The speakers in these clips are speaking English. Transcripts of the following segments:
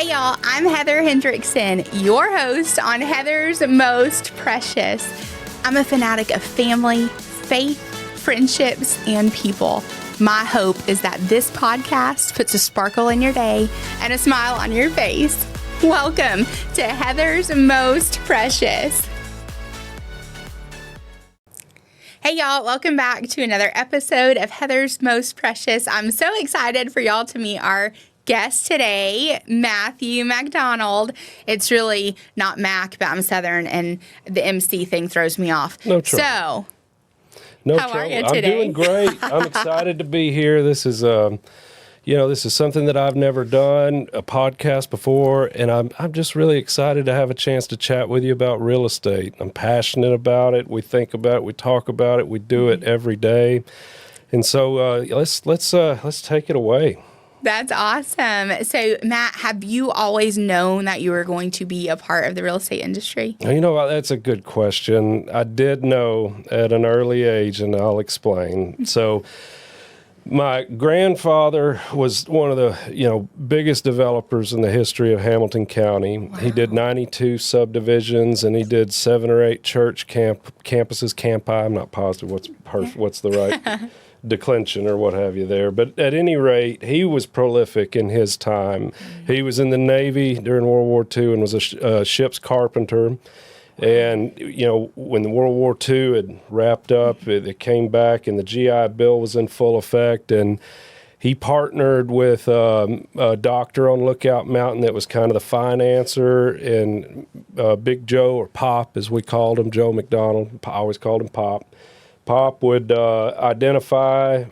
Hey y'all, I'm Heather Hendrickson, your host on Heather's Most Precious. I'm a fanatic of family, faith, friendships, and people. My hope is that this podcast puts a sparkle in your day and a smile on your face. Welcome to Heather's Most Precious. Hey y'all, welcome back to another episode of Heather's Most Precious. I'm so excited for y'all to meet our guest today, Matthew McDonald. It's really not Mac, but I'm Southern and the MC thing throws me off. No trouble. So, no how trouble. are you today? I'm doing great. I'm excited to be here. This is this is something that I've never done, a podcast before, and I'm just really excited to have a chance to chat with you about real estate. I'm passionate about it. We think about it. We talk about it. We do it every day. And so let's take it away. That's awesome. So, Matt, have you always known that you were going to be a part of the real estate industry? You know, that's a good question. I did know at an early age, and I'll explain. So, my grandfather was one of the, biggest developers in the history of Hamilton County. Wow. He did 92 subdivisions, and he did 7 or 8 church campuses, campi. I'm not positive what's the right declension or what have you there. But at any rate, he was prolific in his time. Mm-hmm. He was in the Navy during World War II and was a ship's carpenter. And, when the World War II had wrapped up, it came back and the GI Bill was in full effect. And he partnered with a doctor on Lookout Mountain that was kind of the financer. And Big Joe, or Pop as we called him, Joe McDonald, I always called him Pop. Pop would identify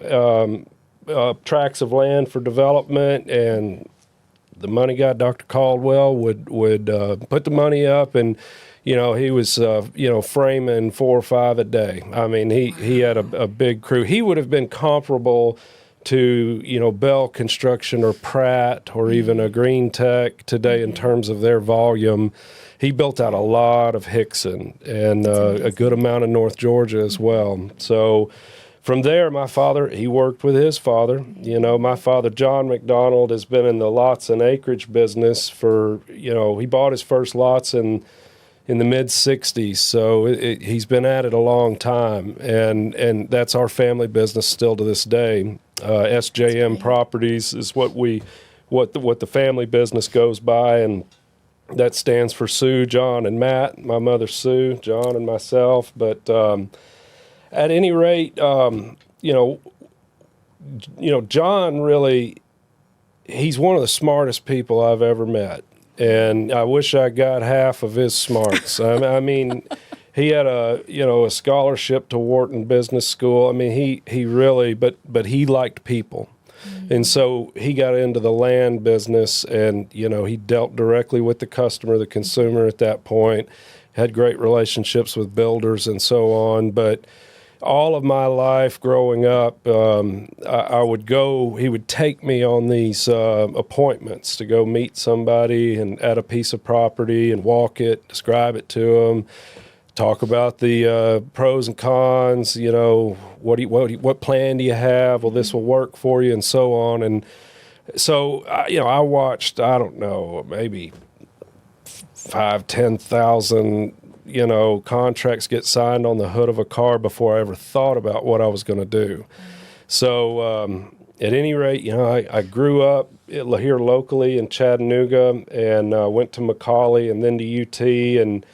tracts of land for development, and the money guy, Dr. Caldwell, would put the money up, and he was framing 4 or 5 a day. I mean, he had a big crew. He would have been comparable to Bell Construction or Pratt or even a Green Tech today in terms of their volume. He built out a lot of Hickson and a good amount of North Georgia as well. So from there, my father, he worked with his father. My father, John McDonald, has been in the lots and acreage business for, he bought his first lots in the mid-'60s. So he's been at it a long time. And that's our family business still to this day. SJM Properties is what the family business goes by, and that stands for Sue, John, and Matt. My mother, Sue, John, and myself. But at any rate, John really, he's one of the smartest people I've ever met. And I wish I got half of his smarts. I mean, he had a scholarship to Wharton Business School. I mean, he really, but he liked people. And so he got into the land business, and, he dealt directly with the customer, the consumer at that point, had great relationships with builders and so on. But all of my life growing up, I would go, he would take me on these appointments to go meet somebody and at a piece of property and walk it, describe it to them, talk about the pros and cons, what plan do you have? Well, this will work for you, and so on. And so, I watched, I don't know, maybe 10,000, contracts get signed on the hood of a car before I ever thought about what I was going to do. So at any rate, I grew up here locally in Chattanooga and went to McCallie and then to UT, and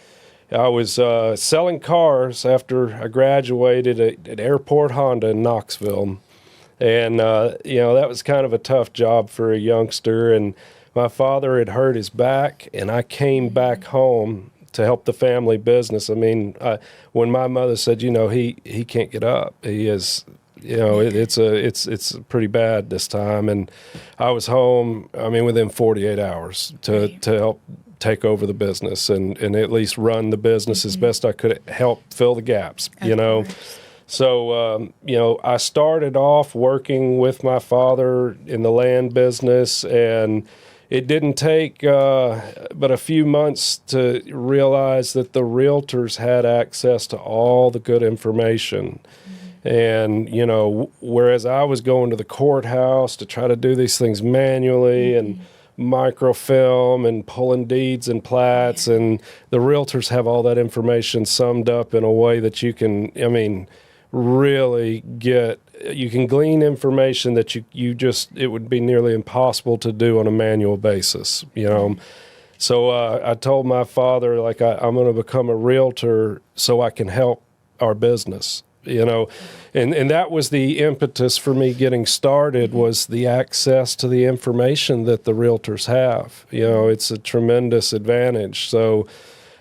I was selling cars after I graduated at Airport Honda in Knoxville. And, that was kind of a tough job for a youngster. And my father had hurt his back, and I came back home to help the family business. I mean, when my mother said, he can't get up, he is, it's pretty bad this time. And I was home, within 48 hours to help take over the business and at least run the business as best I could, help fill the gaps, So, I started off working with my father in the land business, and it didn't take but a few months to realize that the realtors had access to all the good information. And, whereas I was going to the courthouse to try to do these things manually and microfilm and pulling deeds and plats, and the realtors have all that information summed up in a way that you can, I mean, really you can glean information that you just, it would be nearly impossible to do on a manual basis, you know. So I told my father, like, I'm going to become a realtor so I can help our business, you know. And that was the impetus for me getting started, was the access to the information that the realtors have. You know, it's a tremendous advantage. So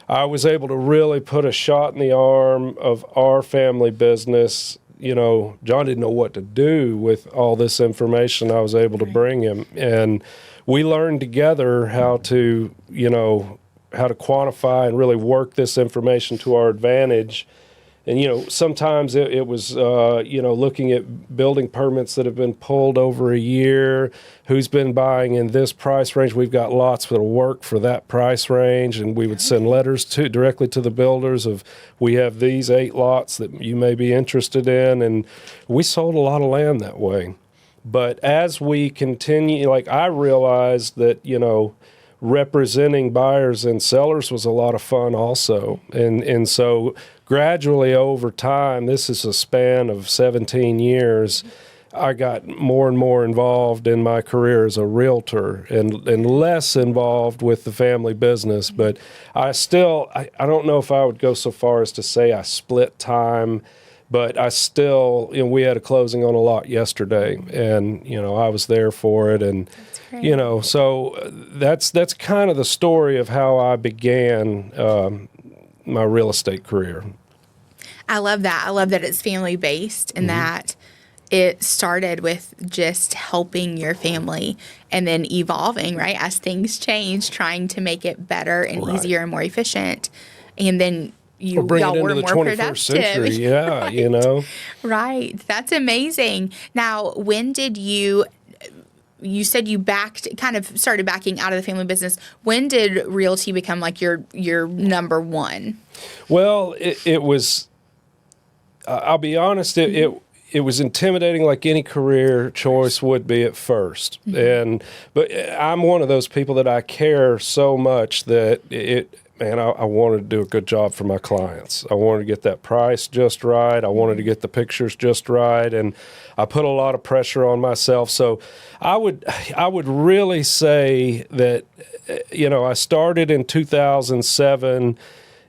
I was able to really put a shot in the arm of our family business. You know, John didn't know what to do with all this information I was able to bring him. And we learned together how to, you know, how to quantify and really work this information to our advantage. And, you know, sometimes it was, you know, looking at building permits that have been pulled over a year, who's been buying in this price range. We've got lots that'll work for that price range. And we would send letters directly to the builders of, we have these 8 lots that you may be interested in. And we sold a lot of land that way. But as we continue, like, I realized that, you know, representing buyers and sellers was a lot of fun also. And so gradually over time, this is a span of 17 years, I got more and more involved in my career as a realtor and less involved with the family business. But I still, I don't know if I would go so far as to say I split time, but I still, you know, we had a closing on a lot yesterday, and, you know, I was there for it. And, you know, so that's kind of the story of how I began my real estate career. I love that. I love that it's family based and that it started with just helping your family and then evolving, right? As things change, trying to make it better and easier and more efficient. And then y'all were more productive. Century. Yeah, right. You know. Right. That's amazing. Now, when did you said you kind of started backing out of the family business. When did realty become like your number one? Well, it was, I'll be honest, it was intimidating, like any career choice would be at first. But I'm one of those people that I care so much that I wanted to do a good job for my clients. I wanted to get that price just right. I wanted to get the pictures just right. And I put a lot of pressure on myself. So I would really say that, you know, I started in 2007,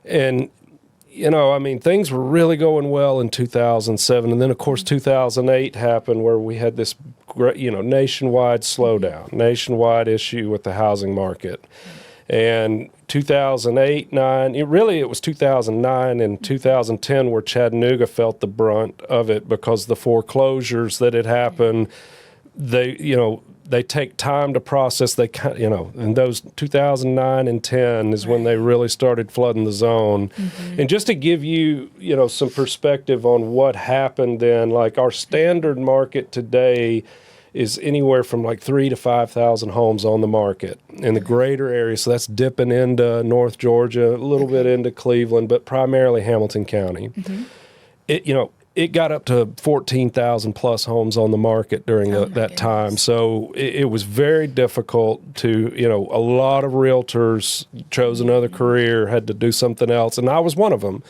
and, you know, I mean, things were really going well in 2007. And then, of course, 2008 happened, where we had this, you know, nationwide slowdown, nationwide issue with the housing market. And 2008, 9, it was 2009 and 2010 where Chattanooga felt the brunt of it, because the foreclosures that had happened, they take time to process. And those 2009 and 10 is when they really started flooding the zone. And just to give you, you know, some perspective on what happened then, like our standard market today is anywhere from like 3,000 to 5,000 homes on the market in the greater area. So that's dipping into North Georgia, a little bit into Cleveland, but primarily Hamilton County. It got up to 14,000 plus homes on the market during that time. So it was very difficult to, you know, a lot of realtors chose another career, had to do something else. And I was one of them.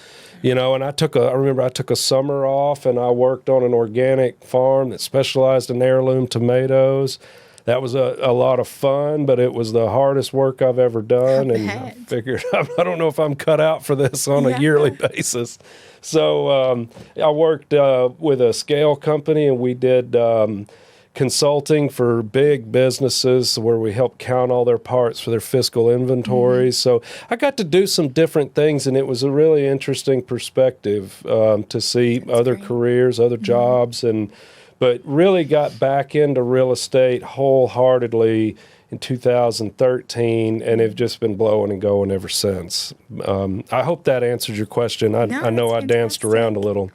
You know, and I remember I took a summer off, and I worked on an organic farm that specialized in heirloom tomatoes. That was a lot of fun, but it was the hardest work I've ever done. And I figured, I don't know if I'm cut out for this on a yearly basis. So I worked with a scale company, and we did consulting for big businesses where we help count all their parts for their fiscal inventories. So I got to do some different things, and it was a really interesting perspective to see other careers, other jobs, but really got back into real estate wholeheartedly in 2013, and have just been blowing and going ever since. I hope that answers your question. I know I danced around a little.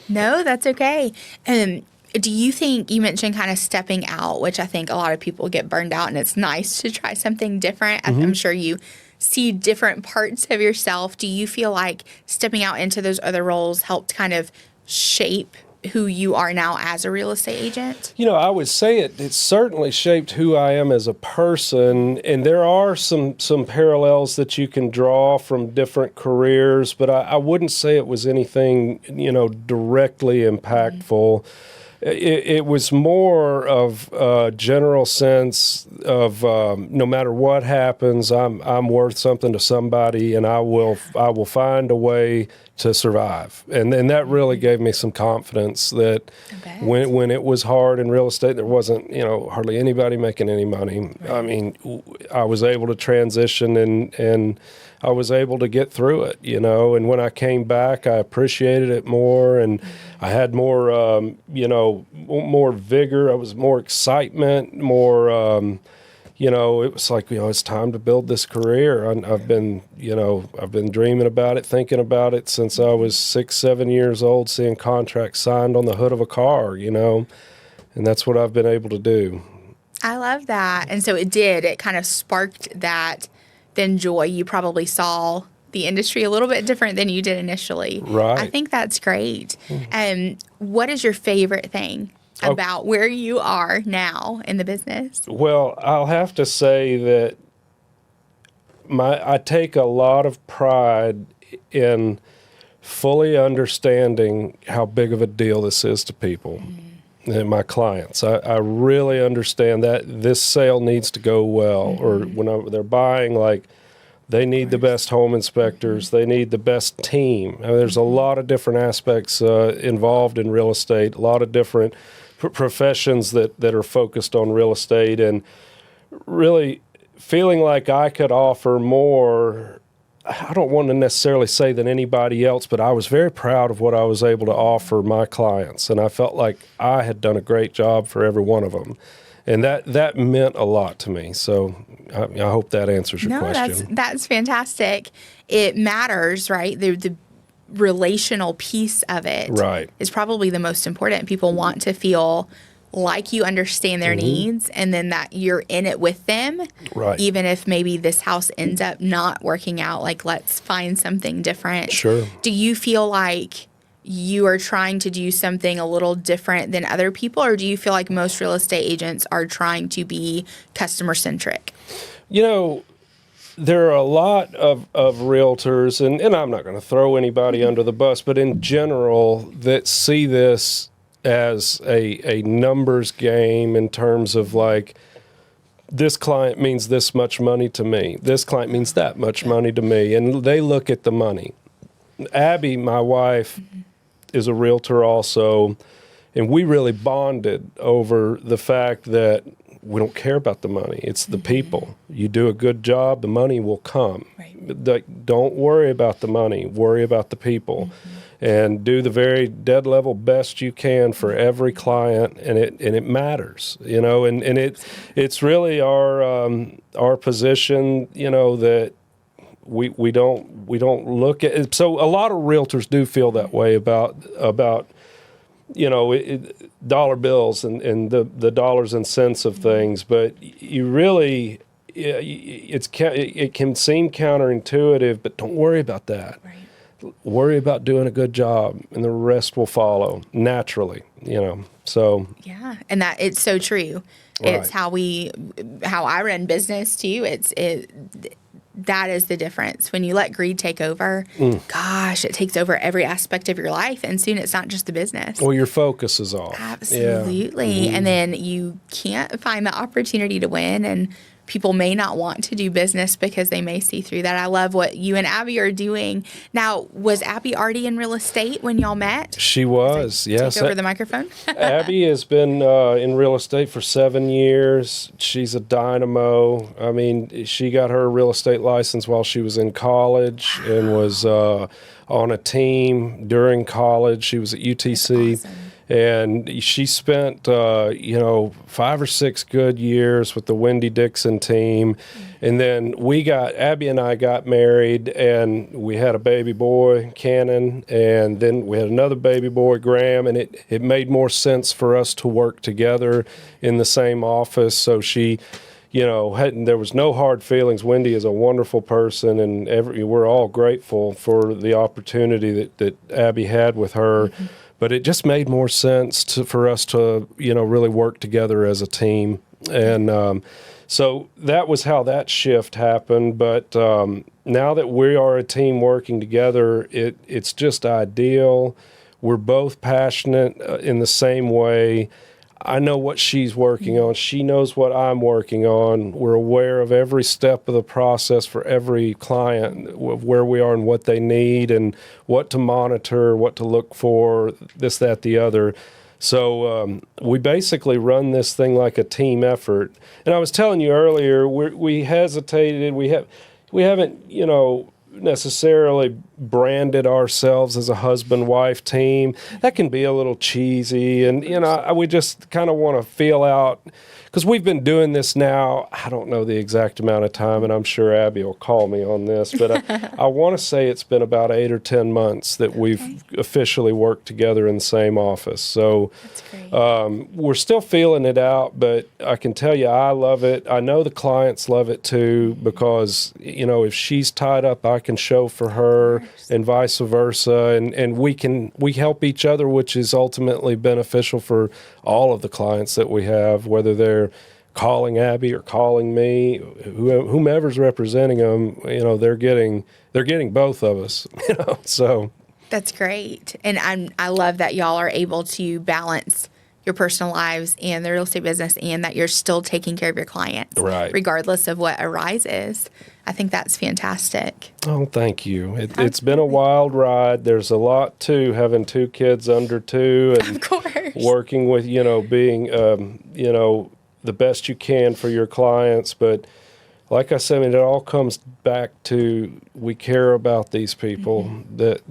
No, that's okay. Do you think, you mentioned kind of stepping out, which I think a lot of people get burned out, and it's nice to try something different. I'm sure you see different parts of yourself. Do you feel like stepping out into those other roles helped kind of shape who you are now as a real estate agent? I would say it certainly shaped who I am as a person, and there are some parallels that you can draw from different careers, but I wouldn't say it was anything, directly impactful. It was more of a general sense of no matter what happens, I'm worth something to somebody, and I will find a way to survive. And that really gave me some confidence that when it was hard in real estate, there wasn't hardly anybody making any money. Right. I mean, I was able to transition and I was able to get through it, and when I came back, I appreciated it more, and I had more, more vigor. I was more excitement, more, it was like, it's time to build this career. I've been dreaming about it, thinking about it since I was 6, 7 years old, seeing contracts signed on the hood of a car, and that's what I've been able to do. I love that. And so it kind of sparked that then joy. You probably saw the industry a little bit different than you did initially. Right. I think that's great. What is your favorite thing about where you are now in the business? Well, I'll have to say that I take a lot of pride in fully understanding how big of a deal this is to people. And my clients, I really understand that this sale needs to go well, or when they're buying, like, they need the best home inspectors, they need the best team. I mean, there's a lot of different aspects involved in real estate, a lot of different professions that are focused on real estate, and really feeling like I could offer more. I don't want to necessarily say than anybody else, but I was very proud of what I was able to offer my clients, and I felt like I had done a great job for every one of them, and that meant a lot to me. So I hope that answers your question. No, that's fantastic. It matters, right? The relational piece of it is probably the most important. People want to feel like you understand their needs, and then that you're in it with them, even if maybe this house ends up not working out. Like, let's find something different. Sure. Do you feel like you are trying to do something a little different than other people, or do you feel like most real estate agents are trying to be customer centric? There are a lot of realtors, and I'm not going to throw anybody under the bus, but in general, that see this as a numbers game in terms of, like, this client means this much money to me, this client means that much money to me, and they look at the money. Abby, my wife, is a realtor also, and we really bonded over the fact that we don't care about the money. It's the people. You do a good job, the money will come. Don't worry about the money. Worry about the people. And do the very dead level best you can for every client, and it matters, and it's really our position, that we don't look at it. So a lot of realtors do feel that way about dollar bills and the dollars and cents of things, but you really, it can seem counterintuitive, but don't worry about that. Worry about doing a good job, and the rest will follow naturally, so. Yeah, and that it's so true. It's how I run business too. That is the difference. When you let greed take over, gosh, it takes over every aspect of your life, and soon it's not just the business. Well, your focus is off. Absolutely. And then you can't find the opportunity to win, and people may not want to do business because they may see through that. I love what you and Abby are doing. Now, was Abby already in real estate when y'all met? She was, yes. Take over the microphone. Abby has been in real estate for 7 years. She's a dynamo. I mean, she got her real estate license while she was in college and was on a team during college. She was at UTC. That's awesome. And she spent, 5 or 6 good years with the Wendy Dixon team. And then Abby and I got married, and we had a baby boy, Cannon, and then we had another baby boy, Graham, and it made more sense for us to work together in the same office. So she, there was no hard feelings. Wendy is a wonderful person, and we're all grateful for the opportunity that Abby had with her. but it just made more sense for us to, really work together as a team. And so that was how that shift happened. But now that we are a team working together, it's just ideal. We're both passionate in the same way. I know what she's working on. She knows what I'm working on. We're aware of every step of the process for every client, of where we are and what they need and what to monitor, what to look for, this, that, the other. So we basically run this thing like a team effort. And I was telling you earlier, we hesitated. We haven't, necessarily branded ourselves as a husband-wife team. That can be a little cheesy, and we just kind of want to feel out, because we've been doing this now, I don't know the exact amount of time, and I'm sure Abby will call me on this, but I want to say it's been about 8 or 10 months that we've officially worked together in the same office. So that's great. We're still feeling it out, but I can tell you I love it. I know the clients love it too, because if she's tied up, I can show for her, and vice versa, and we help each other, which is ultimately beneficial for all of the clients that we have, whether they're calling Abby or calling me, whomever's representing them. They're getting both of us. So That's great. And I love that y'all are able to balance your personal lives and the real estate business, and that you're still taking care of your clients, right, regardless of what arises. I think that's fantastic. Oh, thank you. It's been a wild ride. There's a lot to having 2 kids under 2, and of course, working with, being, the best you can for your clients. But like I said, it all comes back to, we care about these people that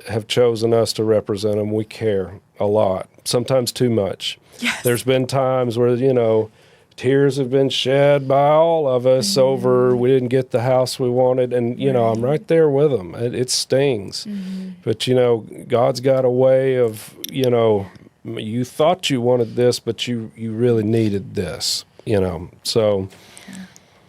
have chosen us to represent them. We care a lot, sometimes too much. Yes. There's been times where, tears have been shed by all of us over we didn't get the house we wanted. And, I'm right there with them. It stings. But, God's got a way of, you thought you wanted this, but you really needed this, so.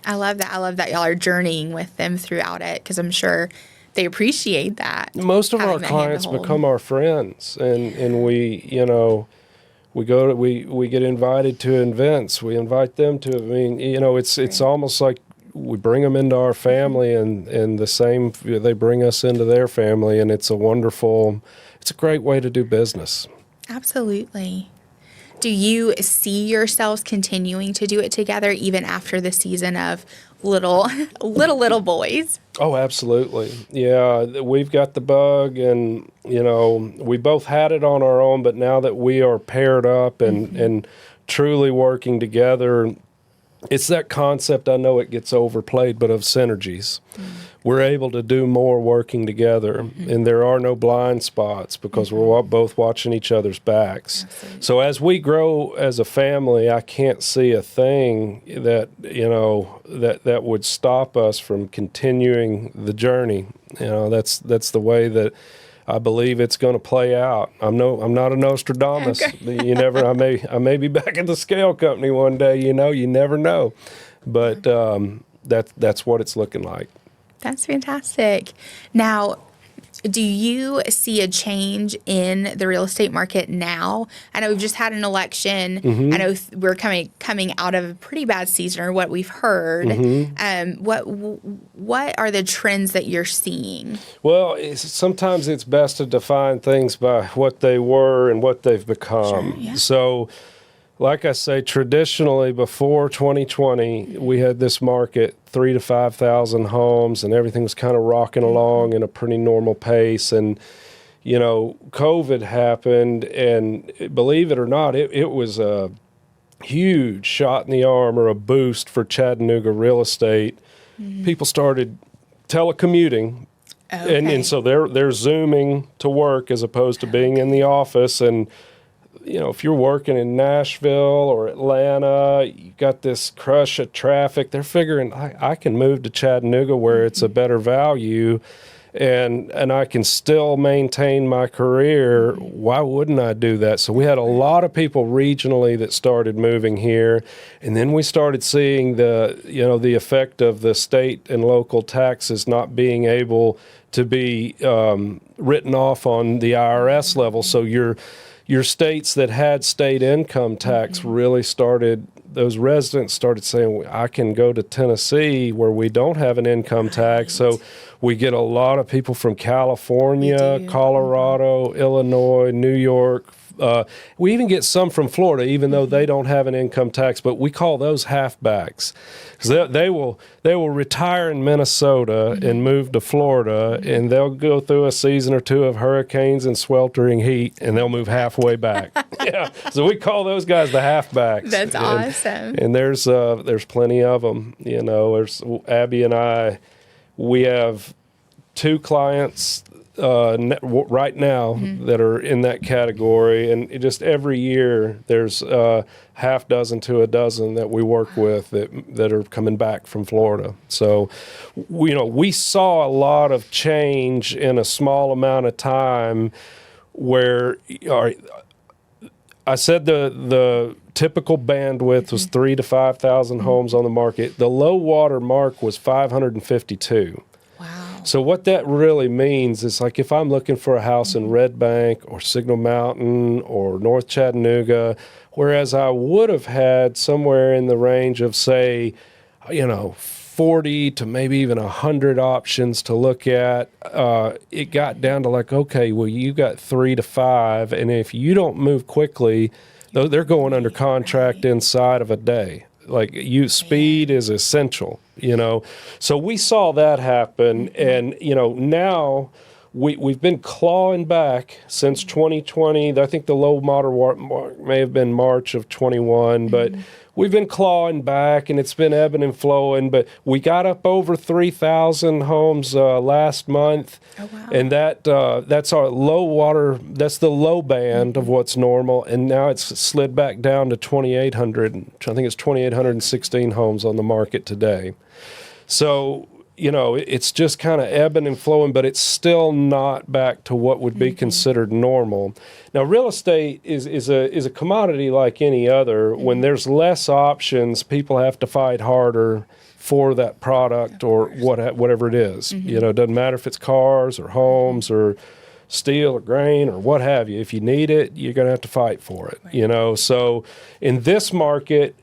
I love that. I love that y'all are journeying with them throughout it, because I'm sure they appreciate that. Most of our clients become our friends, and we, we get invited to events. We invite them to. It's almost like we bring them into our family, and the same, they bring us into their family, and it's a great way to do business. Absolutely. Do you see yourselves continuing to do it together even after the season of little boys? Oh, absolutely. Yeah, we've got the bug, and, we both had it on our own, but now that we are paired up and truly working together, it's that concept, I know it gets overplayed, but of synergies. We're able to do more working together, and there are no blind spots, because we're both watching each other's backs. Absolutely. So as we grow as a family, I can't see a thing that, that would stop us from continuing the journey. That's the way that I believe it's going to play out. I'm not a Nostradamus. Okay. I may be back at the scale company one day. You never know, but that's what it's looking like. That's fantastic. Now, do you see a change in the real estate market now? I know we've just had an election. I know we're coming out of a pretty bad season, or what we've heard. What are the trends that you're seeing? Well, sometimes it's best to define things by what they were and what they've become. Sure, yeah. So, like I say, traditionally before 2020, we had this market, 3,000 to 5,000 homes, and everything was kind of rocking along in a pretty normal pace. And, COVID happened, and believe it or not, it was a huge shot in the arm, or a boost for Chattanooga real estate. People started telecommuting. Okay. And so they're Zooming to work as opposed to being in the office. And if you're working in Nashville or Atlanta, you got this crush of traffic. They're figuring, I can move to Chattanooga where it's a better value, and I can still maintain my career. Why wouldn't I do that? So we had a lot of people regionally that started moving here, and then we started seeing the effect of the state and local taxes not being able to be written off on the IRS level. So your states that had state income tax really started, those residents started saying, I can go to Tennessee where we don't have an income tax. So we get a lot of people from California, Colorado, Illinois, New York. We even get some from Florida, even though they don't have an income tax, but we call those halfbacks. Because they will retire in Minnesota and move to Florida, and they'll go through a season or two of hurricanes and sweltering heat, and they'll move halfway back. Yeah, so we call those guys the halfbacks. That's awesome. And there's plenty of them. You know, there's Abby and I. We have 2 clients right now that are in that category, and just every year there's half dozen to a dozen that we work with that are coming back from Florida. So we saw a lot of change in a small amount of time, where I said the typical bandwidth was 3,000 to 5,000 homes on the market. The low water mark was 552. So what that really means is, like, if I'm looking for a house in Red Bank or Signal Mountain or North Chattanooga, whereas I would have had somewhere in the range of, say, 40 to maybe even 100 options to look at, it got down to like, okay, well, you got 3 to 5, and if you don't move quickly, they're going under contract inside of a day. Like, speed is essential, So we saw that happen, and now we've been clawing back since 2020. I think the low water mark may have been March of 21, but we've been clawing back, and it's been ebbing and flowing. But we got up over 3,000 homes last month. Oh, wow. And that's our low water. That's the low band of what's normal, and now it's slid back down to 2,800. I think it's 2,816 homes on the market today. So it's just kind of ebbing and flowing, but it's still not back to what would be considered normal. Now, real estate is a commodity like any other. When there's less options, people have to fight harder for that product or whatever it is. It doesn't matter if it's cars or homes or steel or grain or what have you. If you need it, you're going to have to fight for it. Right. So in this market,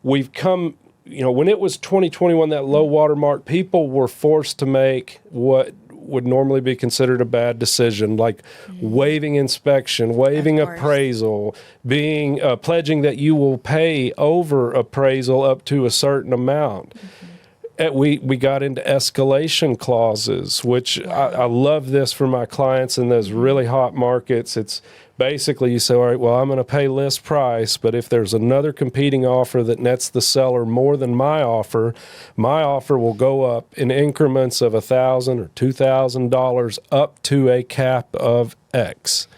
we've come. When it was 2021, that low water mark, people were forced to make what would normally be considered a bad decision, like waiving inspection, waiving appraisal, being pledging that you will pay over appraisal up to a certain amount. We got into escalation clauses, which I love this for my clients in those really hot markets. It's basically, you say, all right, well, I'm going to pay list price, but if there's another competing offer that nets the seller more than my offer will go up in increments of $1,000 or $2,000 up to a cap of X.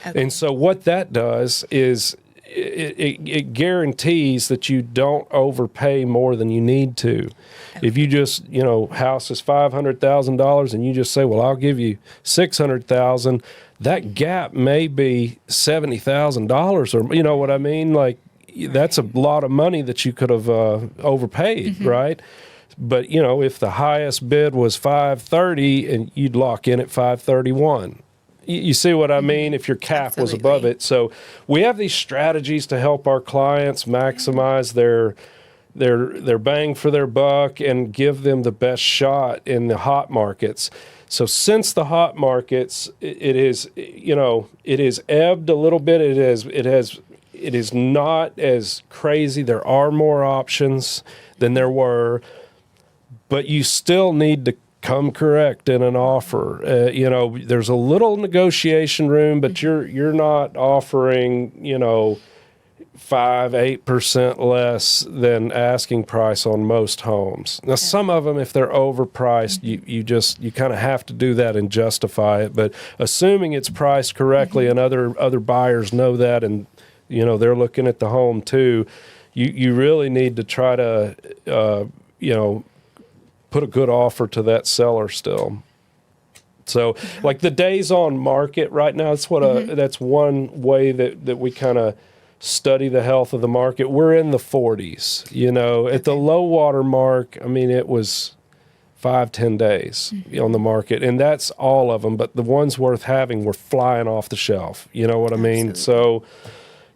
Okay. And so what that does is it guarantees that you don't overpay more than you need to. Okay. If you just, house is $500,000 and you just say, well, I'll give you $600,000, that gap may be $70,000, or you know what I mean? Like, that's a lot of money that you could have overpaid, right? But if the highest bid was $530 and you'd lock in at $531. You see what I mean? If your cap was above it. So we have these strategies to help our clients maximize their bang for their buck and give them the best shot in the hot markets. So since the hot markets, it is ebbed a little bit. It is not as crazy. There are more options than there were, but you still need to come correct in an offer. There's a little negotiation room, but you're not offering 5-8% less than asking price on most homes. Now, some of them, if they're overpriced, you kind of have to do that and justify it. But assuming it's priced correctly and other buyers know that, and they're looking at the home too, you really need to try to put a good offer to that seller still. So, like the days on market right now, that's one way that we kind of study the health of the market. We're in the 40s, at the low water mark. I mean, it was 5-10 days on the market, and that's all of them. But the ones worth having were flying off the shelf. You know what I mean? Absolutely.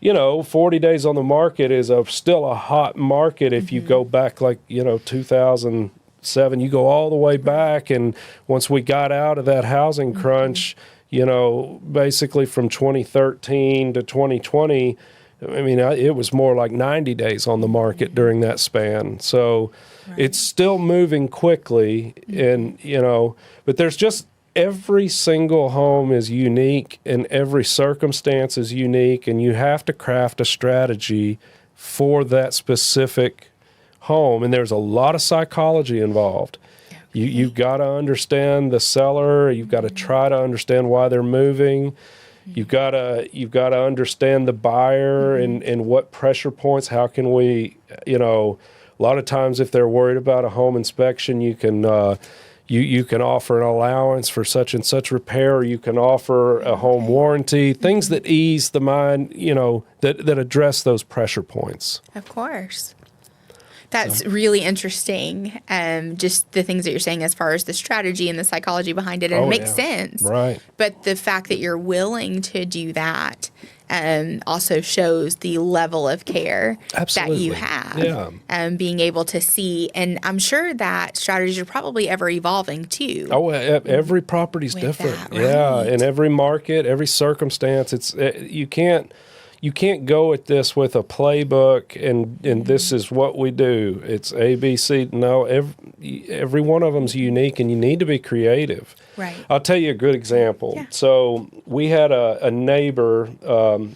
So, 40 days on the market is still a hot market if you go back 2007. You go all the way back, and once we got out of that housing crunch, basically from 2013 to 2020. I mean, it was more like 90 days on the market during that span. So it's still moving quickly. And, but there's just every single home is unique and every circumstance is unique. And you have to craft a strategy for that specific home. And there's a lot of psychology involved. You've got to understand the seller. You've got to try to understand why they're moving. You've got to understand the buyer and what pressure points. How can we, a lot of times if they're worried about a home inspection, you can you can offer an allowance for such and such repair. Or you can offer a home warranty. Things that ease the mind, that address those pressure points. Of course. That's really interesting. Just the things that you're saying as far as the strategy and the psychology behind it, and it makes sense. Right. But the fact that you're willing to do that also shows the level of care that you have. Yeah. Being able to see, and I'm sure that strategies are probably ever evolving too. Oh, every property's different. That, right? Yeah, in every market, every circumstance, you can't go at this with a playbook and this is what we do. It's A, B, C. No, every one of them's unique, and you need to be creative. Right. I'll tell you a good example. Yeah. So we had a neighbor.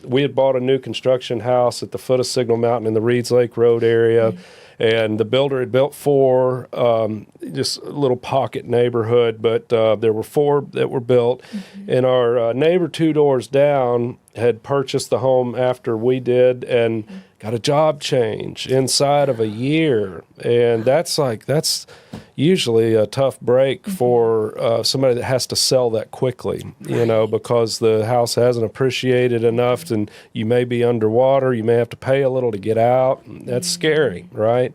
We had bought a new construction house at the foot of Signal Mountain in the Reeds Lake Road area. And the builder had built 4, just a little pocket neighborhood, but there were 4 that were built. And our neighbor 2 doors down had purchased the home after we did and got a job change inside of a year. And that's usually a tough break for somebody that has to sell that quickly, because the house hasn't appreciated enough, and you may be underwater. You may have to pay a little to get out. That's scary, right?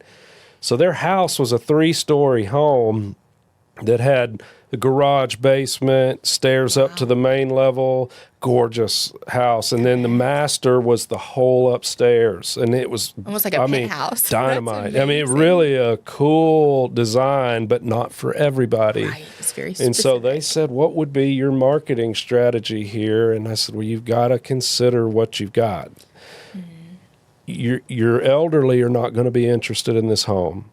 So their house was a 3-story home that had the garage, basement, stairs up to the main level, gorgeous house. And then the master was the whole upstairs. And it was almost like a penthouse. Dynamite. I mean, really a cool design, but not for everybody. Right. It's very specific. And so they said, what would be your marketing strategy here? And I said, well, you've got to consider what you've got. Your elderly are not going to be interested in this home.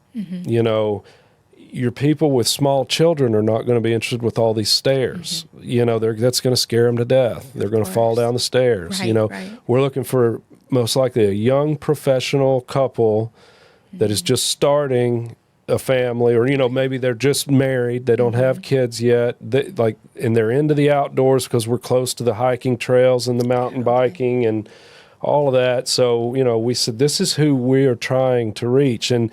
Your people with small children are not going to be interested with all these stairs. That's going to scare them to death. They're going to fall down the stairs. Right. We're looking for most likely a young professional couple that is just starting a family, or maybe they're just married, they don't have kids yet, and they're into the outdoors because we're close to the hiking trails and the mountain biking and all of that. So we said this is who we are trying to reach, and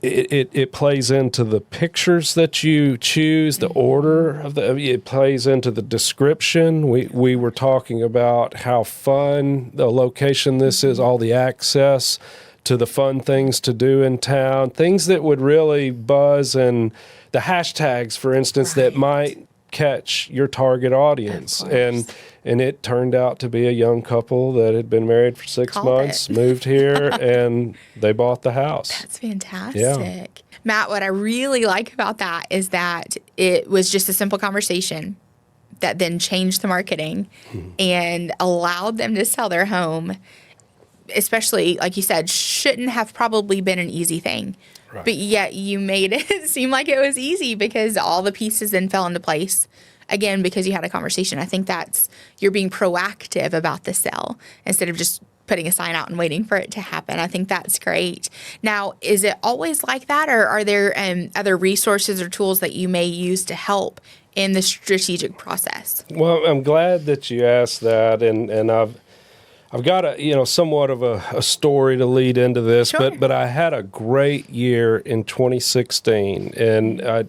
it plays into the pictures that you choose, the order of it plays into the description. We were talking about how fun the location this is, all the access to the fun things to do in town, things that would really buzz, and the hashtags, for instance, that might catch your target audience. And it turned out to be a young couple that had been married for 6 months, moved here, and they bought the house. That's fantastic. Yeah. Matt, what I really like about that is that it was just a simple conversation that then changed the marketing and allowed them to sell their home, especially, like you said, shouldn't have probably been an easy thing. Right. But yet you made it seem like it was easy because all the pieces then fell into place. Again, because you had a conversation. I think you're being proactive about the sale instead of just putting a sign out and waiting for it to happen. I think that's great. Now, is it always like that, or are there other resources or tools that you may use to help in the strategic process? Well, I'm glad that you asked that, and I've got somewhat of a story to lead into this, sure. but I had a great year in 2016, and I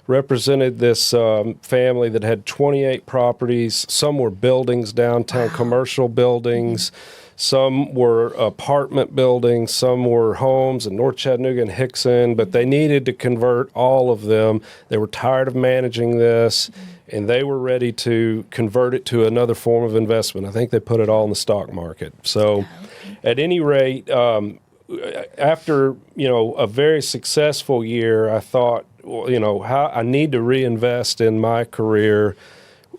represented this family that had 28 properties. Some were buildings downtown, commercial buildings. Some were apartment buildings, some were homes in North Chattanooga and Hickson, but they needed to convert all of them. They were tired of managing this, and they were ready to convert it to another form of investment. I think they put it all in the stock market. So at any rate, after, a very successful year, I thought, how I need to reinvest in my career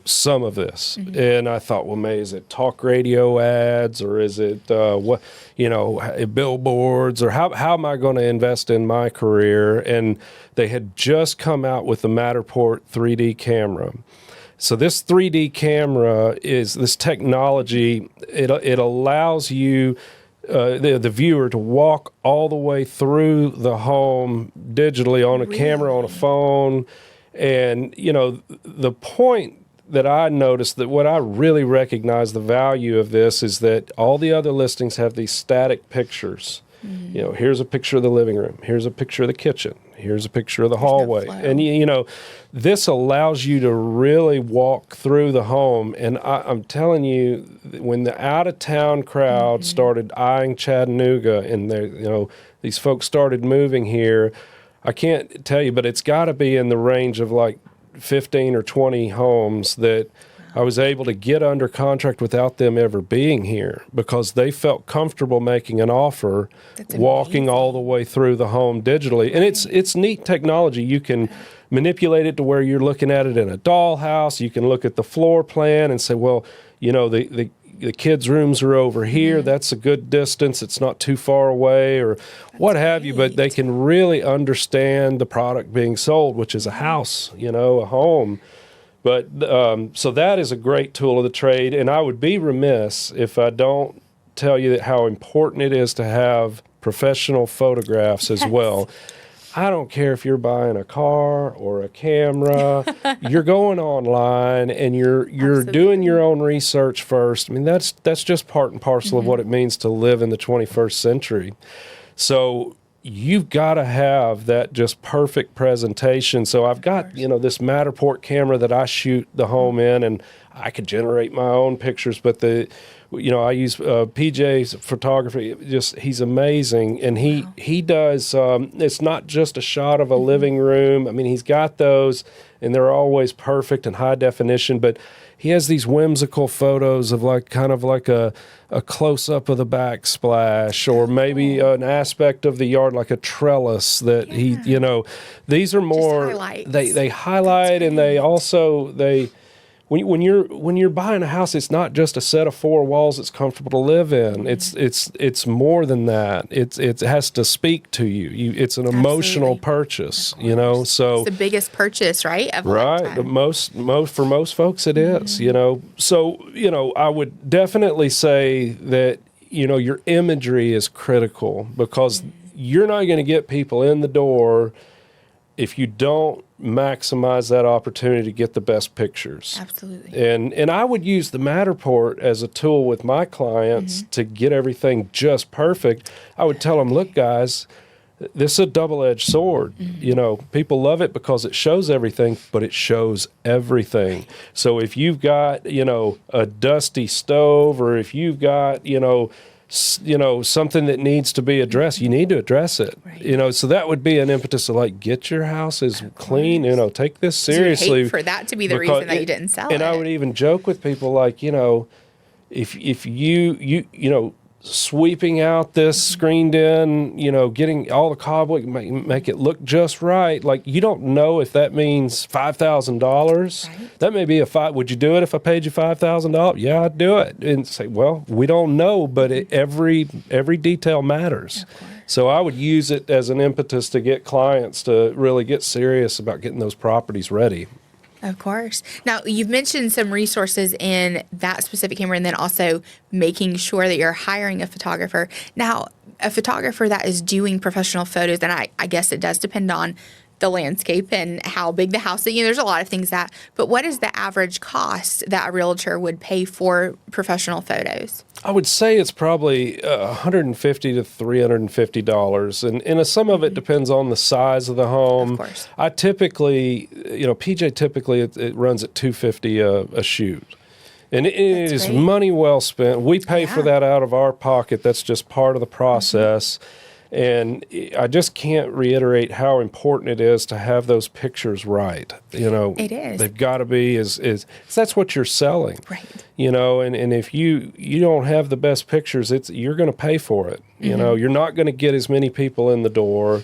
some of this. And I thought, well, maybe is it talk radio ads, or is it billboards, or how am I going to invest in my career? And they had just come out with the Matterport 3D camera. So this 3D camera is this technology. It allows you, the viewer, to walk all the way through the home digitally on a camera, on a phone. And, the point that I noticed, that what I really recognize the value of this is that all the other listings have these static pictures. Here's a picture of the living room. Here's a picture of the kitchen. Here's a picture of the hallway. And, this allows you to really walk through the home. And I'm telling you, when the out-of-town crowd started eyeing Chattanooga, and these folks started moving here, I can't tell you, but it's got to be in the range of like 15 or 20 homes that I was able to get under contract without them ever being here, because they felt comfortable making an offer, walking all the way through the home digitally. And it's neat technology. You can manipulate it to where you're looking at it in a dollhouse. You can look at the floor plan and say, well, the kids' rooms are over here. That's a good distance. It's not too far away, or what have you. But they can really understand the product being sold, which is a house, a home. But so that is a great tool of the trade. And I would be remiss if I don't tell you how important it is to have professional photographs as well. I don't care if you're buying a car or a camera, you're going online and you're doing your own research first. I mean, that's just part and parcel of what it means to live in the 21st century. So you've got to have that just perfect presentation. So I've got, this Matterport camera that I shoot the home in, and I could generate my own pictures, but I use PJ's photography. He's amazing, and he does. It's not just a shot of a living room. I mean, he's got those, and they're always perfect and high definition. But he has these whimsical photos of kind of like a close up of the backsplash, or maybe an aspect of the yard, like a trellis that he. These are more. They highlight, and they also When you're buying a house, it's not just a set of four walls that's comfortable to live in. It's more than that. It has to speak to you. It's an emotional purchase, So it's the biggest purchase, right? Right. The most for most folks it is, So, I would definitely say that, your imagery is critical, because you're not going to get people in the door if you don't maximize that opportunity to get the best pictures. Absolutely. And I would use the Matterport as a tool with my clients to get everything just perfect. I would tell them, look, guys, this is a double-edged sword. People love it because it shows everything, but it shows everything. So if you've got, a dusty stove, or if you've got, something that needs to be addressed, you need to address it. Right. So that would be an impetus to get your house as clean, take this seriously. You'd hate for that to be the reason that you didn't sell it. And I would even joke with people if you sweeping out this screened in, getting all the cobweb, make it look just right. You don't know if that means $5,000. Right. That may be would you do it if I paid you $5,000? Yeah, I'd do it. And say, well, we don't know, but every detail matters. So I would use it as an impetus to get clients to really get serious about getting those properties ready. Of course. Now, you've mentioned some resources in that specific camera, and then also making sure that you're hiring a photographer. Now, a photographer that is doing professional photos, and I guess it does depend on the landscape and how big the house is. There's a lot of things but what is the average cost that a realtor would pay for professional photos? I would say it's probably $150 to $350, and some of it depends on the size of the home. Of course. I typically, PJ typically it runs at $250 a shoot. And it is great. money well spent. We pay for that out of our pocket. That's just part of the process. And I just can't reiterate how important it is to have those pictures right. It is. They've got to be that's what you're selling. Right. And if you don't have the best pictures, you're going to pay for it. You're not going to get as many people in the door.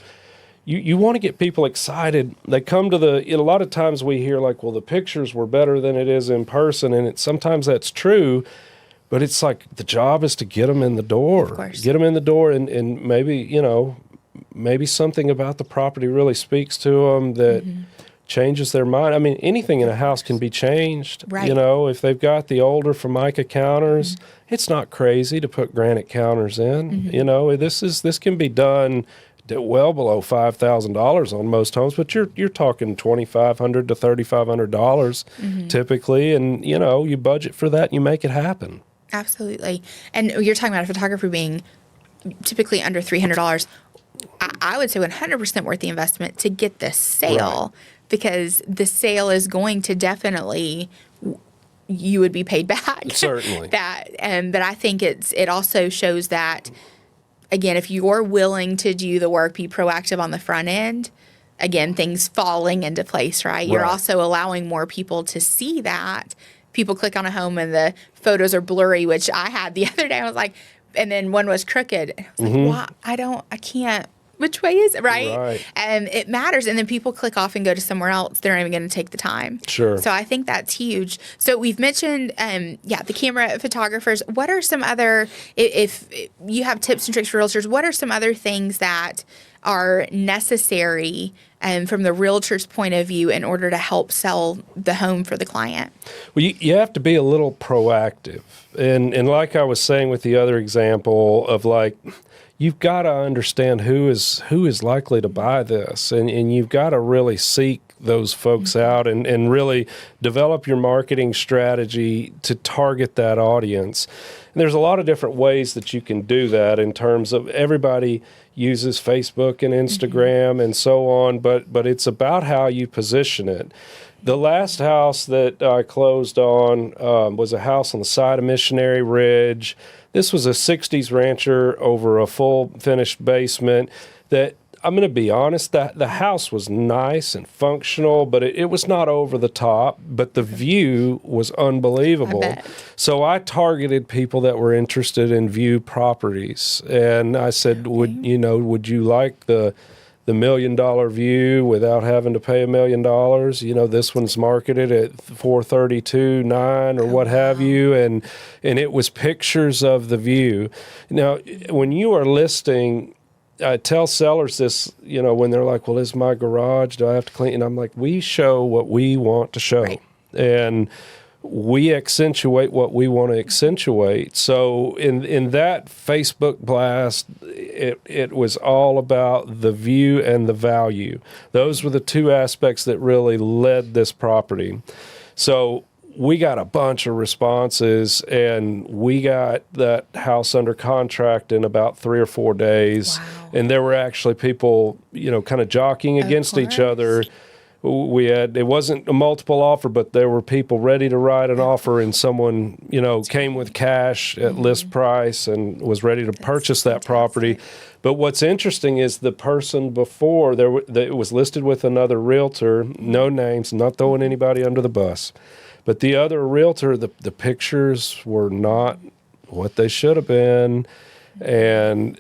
You want to get people excited. They come to a lot of times we hear like, well, the pictures were better than it is in person. And sometimes that's true. But it's like the job is to get them in the door. Of course. Get them in the door, and maybe something about the property really speaks to them that changes their mind. I mean, anything in a house can be changed. Right. If they've got the older Formica counters, it's not crazy to put granite counters in. This can be done well below $5,000 on most homes, but you're talking $2,500 to $3,500 typically, and you budget for that and you make it happen. Absolutely. And you're talking about a photographer being typically under $300. I would say 100% worth the investment to get the sale, because the sale is going to definitely, you would be paid back. Certainly. But I think it also shows that, again, if you're willing to do the work, be proactive on the front end, again, things falling into place, right? You're also allowing more people to see that. People click on a home and the photos are blurry, which I had the other day. I was like, and then one was crooked. I was like, why? I can't. Which way is it, right? And it matters. And then people click off and go to somewhere else. They're not even going to take the time. Sure. So I think that's huge. So we've mentioned, the camera photographers. What are some other, if you have tips and tricks for realtors, what are some other things that are necessary from the realtor's point of view in order to help sell the home for the client? Well, you have to be a little proactive. And like I was saying with the other example of like, you've got to understand who is likely to buy this. And you've got to really seek those folks out and really develop your marketing strategy to target that audience. And there's a lot of different ways that you can do that in terms of everybody uses Facebook and Instagram and so on, but it's about how you position it. The last house that I closed on was a house on the side of Missionary Ridge. This was a 60s rancher over a full finished basement that, I'm going to be honest, that the house was nice and functional, but it was not over the top, but the view was unbelievable. So I targeted people that were interested in view properties. And I said, would you like the $1 million view without having to pay $1 million? This one's marketed at $432,900 or what have you. And it was pictures of the view. Now, when you are listing, I tell sellers this, when they're like, well, is my garage, do I have to clean? And I'm like, we show what we want to show. Right. And we accentuate what we want to accentuate. So in that Facebook blast, it was all about the view and the value. Those were the two aspects that really led this property. So we got a bunch of responses, and we got that house under contract in about 3 or 4 days. Wow. And there were actually people, kind of jockeying against each other. It wasn't a multiple offer, but there were people ready to write an offer, and someone, came with cash at list price and was ready to purchase that property. But what's interesting is the person before, it was listed with another realtor, no names, not throwing anybody under the bus. But the other realtor, the pictures were not what they should have been. And,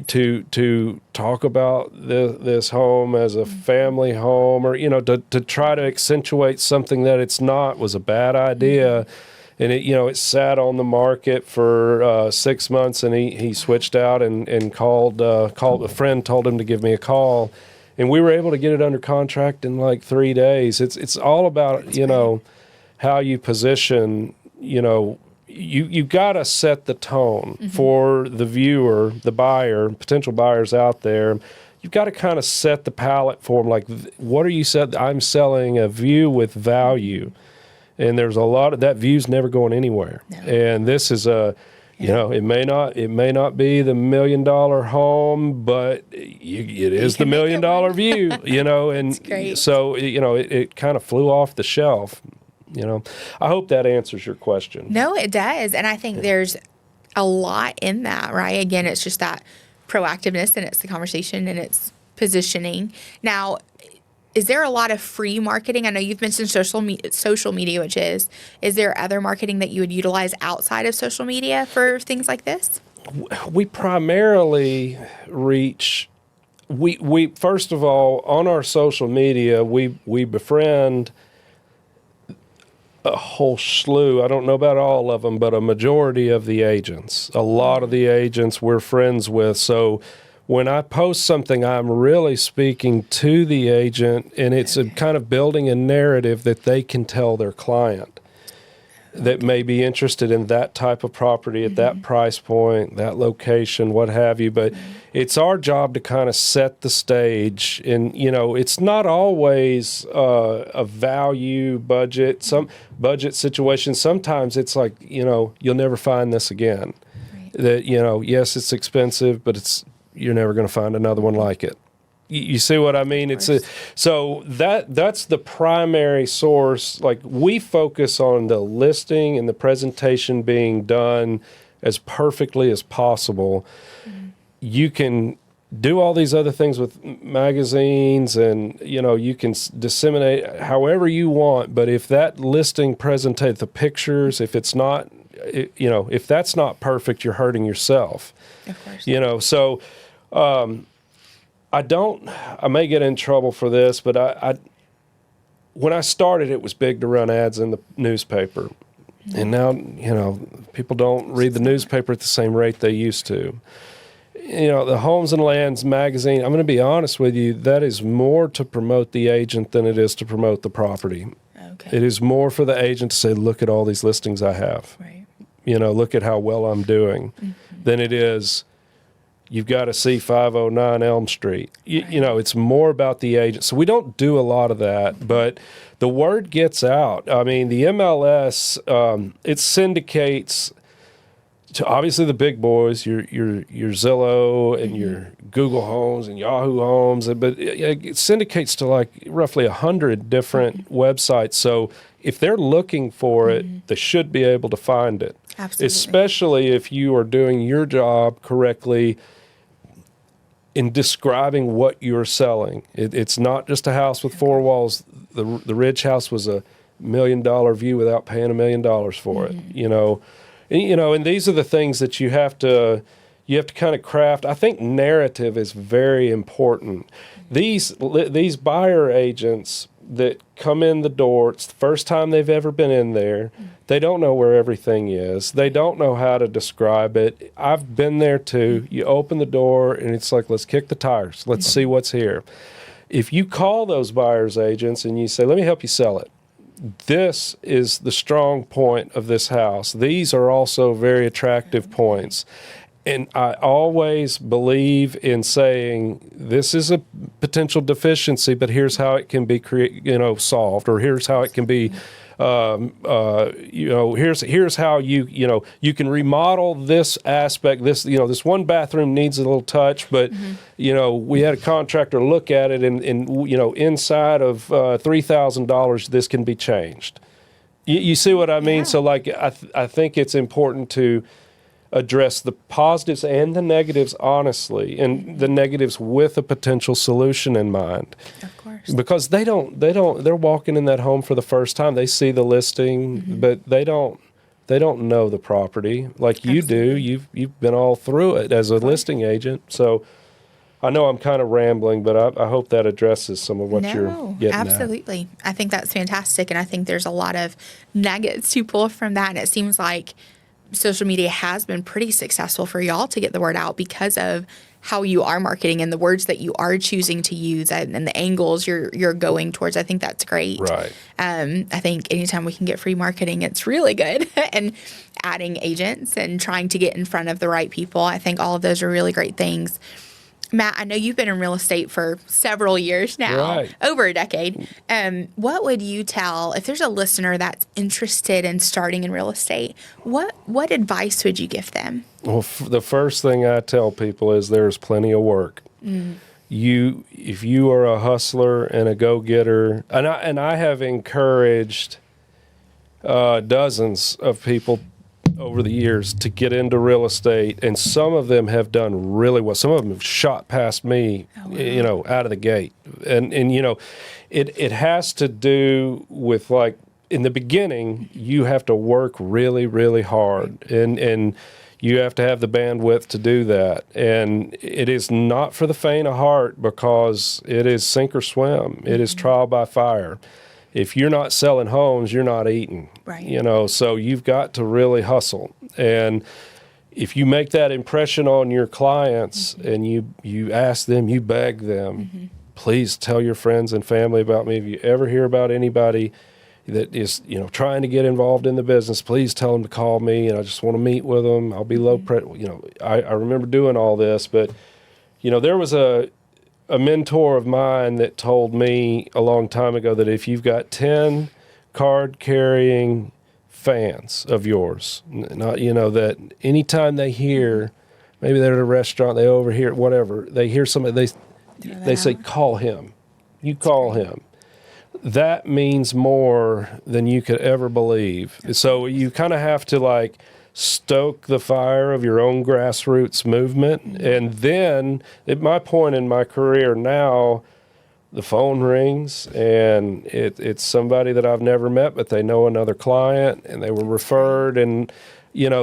to talk about this home as a family home, or, to try to accentuate something that it's not, was a bad idea. And it sat on the market for 6 months, and he switched out and called a friend, told him to give me a call. And we were able to get it under contract in like 3 days. It's all about, how you position, you got to set the tone for the viewer, the buyer, potential buyers out there. You've got to kind of set the palette for them. Like, what are you said? I'm selling a view with value. And there's a lot of that view's never going anywhere. No. And this is it may not be the $1 million home, but it is the $1 million view, and great. so, it kind of flew off the shelf. I hope that answers your question. No, it does. And I think there's a lot in that, right? Again, it's just that proactiveness, and it's the conversation, and it's positioning. Now, is there a lot of free marketing? I know you've mentioned social media, which is there other marketing that you would utilize outside of social media for things like this? We primarily reach, we first of all, on our social media, we befriend a whole slew, I don't know about all of them, but a majority of the agents. A lot of the agents we're friends with. So when I post something, I'm really speaking to the agent, and it's a kind of building a narrative that they can tell their client that may be interested in that type of property at that price point, that location, what have you. But it's our job to kind of set the stage. And, it's not always a value budget, some budget situation. Sometimes it's like, you'll never find this again. Right. That, yes, it's expensive, but you're never going to find another one like it. You see what I mean? So that's the primary source. Like, we focus on the listing and the presentation being done as perfectly as possible. Mm-hmm. You can do all these other things with magazines, and you can disseminate however you want. But if that listing presentation, the pictures, if it's not, if that's not perfect, you're hurting yourself. Of course. So. I may get in trouble for this, but when I started, it was big to run ads in the newspaper. Mm-hmm. And now, people don't read the newspaper at the same rate they used to. The Homes and Lands magazine, I'm going to be honest with you, that is more to promote the agent than it is to promote the property. Okay. It is more for the agent to say, look at all these listings I have. Right. Look at how well I'm doing, than it is, you've got to see 509 Elm Street. It's more about the agent. So we don't do a lot of that, but the word gets out. I mean, the MLS, it syndicates to obviously the big boys, your Zillow and your Google Homes and Yahoo Homes, but it syndicates to like roughly 100 different websites. So if they're looking for it, they should be able to find it. Absolutely. Especially if you are doing your job correctly in describing what you're selling. It's not just a house with four walls. The Ridge house was $1 million view without paying $1 million for it. And these are the things that you have to kind of craft. I think narrative is very important. These buyer agents that come in the door, it's the first time they've ever been in there. They don't know where everything is. They don't know how to describe it. I've been there too. You open the door and it's like, let's kick the tires. Let's see what's here. If you call those buyers agents and you say, let me help you sell it, this is the strong point of this house. These are also very attractive points. And I always believe in saying this is a potential deficiency, but here's how it can be solved, or here's how it can be, here's how you can remodel this aspect. This one bathroom needs a little touch, but we had a contractor look at it, and inside of $3,000, this can be changed. You see what I mean? Yeah. So like I think it's important to address the positives and the negatives honestly, and the negatives with a potential solution in mind. Of course. Because they're walking in that home for the first time. They see the listing, but they don't know the property like you do. You've been all through it as a listing agent. So I know I'm kind of rambling, but I hope that addresses some of what you're getting at. Absolutely. I think that's fantastic, and I think there's a lot of nuggets to pull from that, and it seems like social media has been pretty successful for y'all to get the word out because of how you are marketing and the words that you are choosing to use and the angles you're going towards. I think that's great. Right. I think anytime we can get free marketing, it's really good. And adding agents and trying to get in front of the right people, I think all of those are really great things. Matt, I know you've been in real estate for several years now, right. Over a decade. What would you tell, if there's a listener that's interested in starting in real estate, what advice would you give them? Well, the first thing I tell people is there's plenty of work. If you are a hustler and a go-getter, and I have encouraged dozens of people over the years to get into real estate, and some of them have done really well. Some of them have shot past me, out of the gate. And it has to do with, like, in the beginning, you have to work really, really hard, and you have to have the bandwidth to do that. And it is not for the faint of heart, because it is sink or swim. It is trial by fire. If you're not selling homes, you're not eating. Right. So you've got to really hustle. And if you make that impression on your clients, and you ask them, you beg them, please tell your friends and family about me. If you ever hear about anybody that is, trying to get involved in the business, please tell them to call me, and I just want to meet with them. I'll be low pressure. I remember doing all this, but, there was a mentor of mine that told me a long time ago that if you've got 10 card-carrying fans of yours, not, that anytime they hear, maybe they're at a restaurant, they overhear, whatever, they hear somebody, they say, call him. You call him. That means more than you could ever believe. So you kind of have to, like, stoke the fire of your own grassroots movement. And then, at my point in my career now, the phone rings, and it's somebody that I've never met, but they know another client, and they were referred. And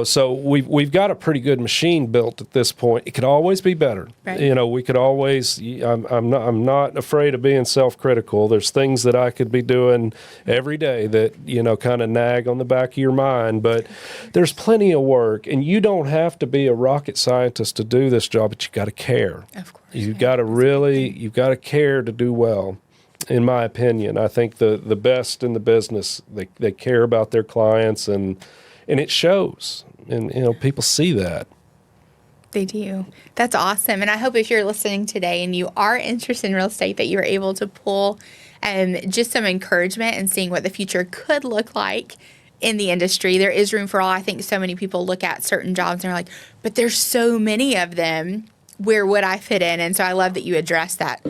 so we've got a pretty good machine built at this point. It could always be better. Right. We could always. I'm not afraid of being self-critical. There's things that I could be doing every day that kind of nag on the back of your mind. But there's plenty of work, and you don't have to be a rocket scientist to do this job. But you got to care. Of course. You've got to care to do well. In my opinion, I think the best in the business, they care about their clients, and it shows, and people see that. They do. That's awesome. And I hope if you're listening today and you are interested in real estate, that you're able to pull just some encouragement and seeing what the future could look like in the industry. There is room for all. I think so many people look at certain jobs and they're like, but there's so many of them. Where would I fit in? And so I love that you address that.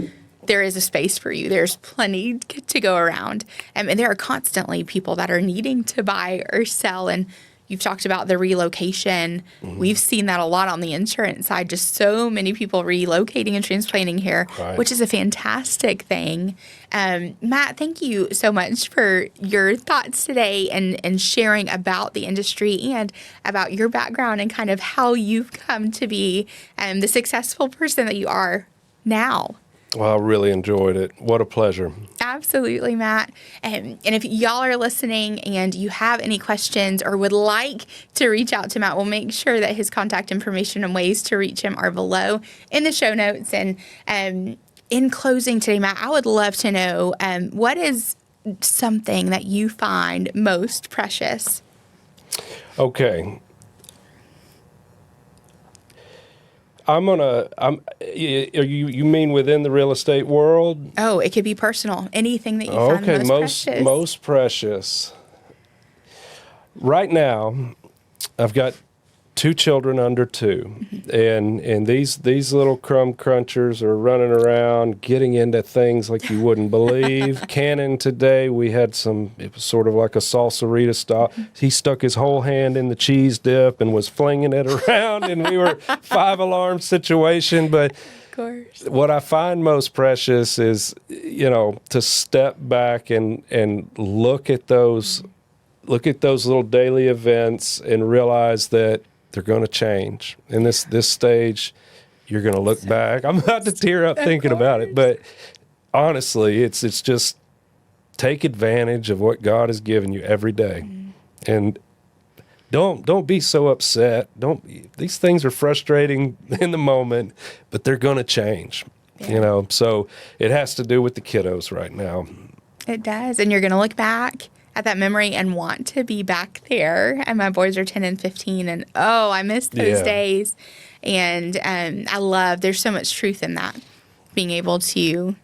There is a space for you. There's plenty to go around. And there are constantly people that are needing to buy or sell. And you've talked about the relocation. We've seen that a lot on the insurance side. Just so many people relocating and transplanting here, which is a fantastic thing. Matt, thank you so much for your thoughts today and sharing about the industry and about your background and kind of how you've come to be the successful person that you are now. Well, I really enjoyed it. What a pleasure. Absolutely, Matt. And if y'all are listening and you have any questions or would like to reach out to Matt, we'll make sure that his contact information and ways to reach him are below in the show notes. And in closing today, Matt, I would love to know what is something that you find most precious? Okay. You mean within the real estate world? Oh, it could be personal. Anything that you find most precious. Most precious. Right now, I've got 2 children under 2, and these little crumb crunchers are running around, getting into things like you wouldn't believe. Cannon today, we had it was sort of like a salsa-rita style. He stuck his whole hand in the cheese dip and was flinging it around, and we were 5-alarm situation. But of course, what I find most precious is, to step back and look at those little daily events and realize that they're going to change. In this stage, you're going to look back. I'm about to tear up thinking about it, but honestly, it's just take advantage of what God has given you every day, and don't be so upset. These things are frustrating in the moment, but they're going to change. So it has to do with the kiddos right now. It does, and you're going to look back at that memory and want to be back there. And my boys are 10 and 15, and I miss those days. And there's so much truth in that, being able to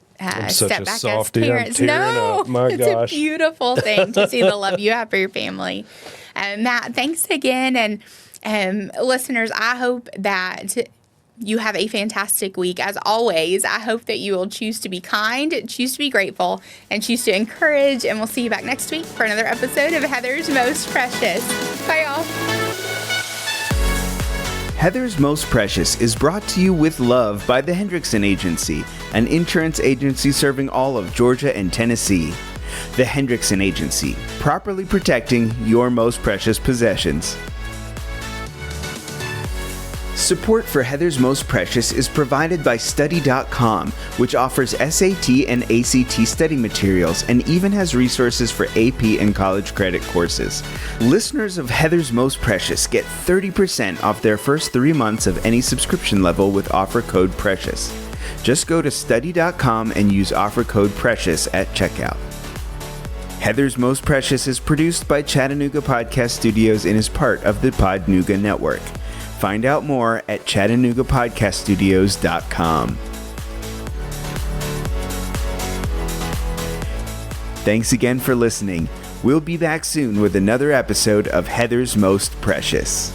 step back as parents. It's a beautiful thing to see the love you have for your family. Matt, thanks again. And listeners, I hope that you have a fantastic week. As always, I hope that you will choose to be kind, choose to be grateful, and choose to encourage. And we'll see you back next week for another episode of Heather's Most Precious. Bye, y'all. Heather's Most Precious is brought to you with love by the Hendrickson Agency, an insurance agency serving all of Georgia and Tennessee. The Hendrickson Agency, properly protecting your most precious possessions. Support for Heather's Most Precious is provided by Study.com, which offers SAT and ACT study materials and even has resources for AP and college credit courses. Listeners of Heather's Most Precious get 30% off their first 3 months of any subscription level with offer code PRECIOUS. Just go to Study.com and use offer code PRECIOUS at checkout. Heather's Most Precious is produced by Chattanooga Podcast Studios and is part of the Podnooga Network. Find out more at ChattanoogaPodcastStudios.com. Thanks again for listening. We'll be back soon with another episode of Heather's Most Precious.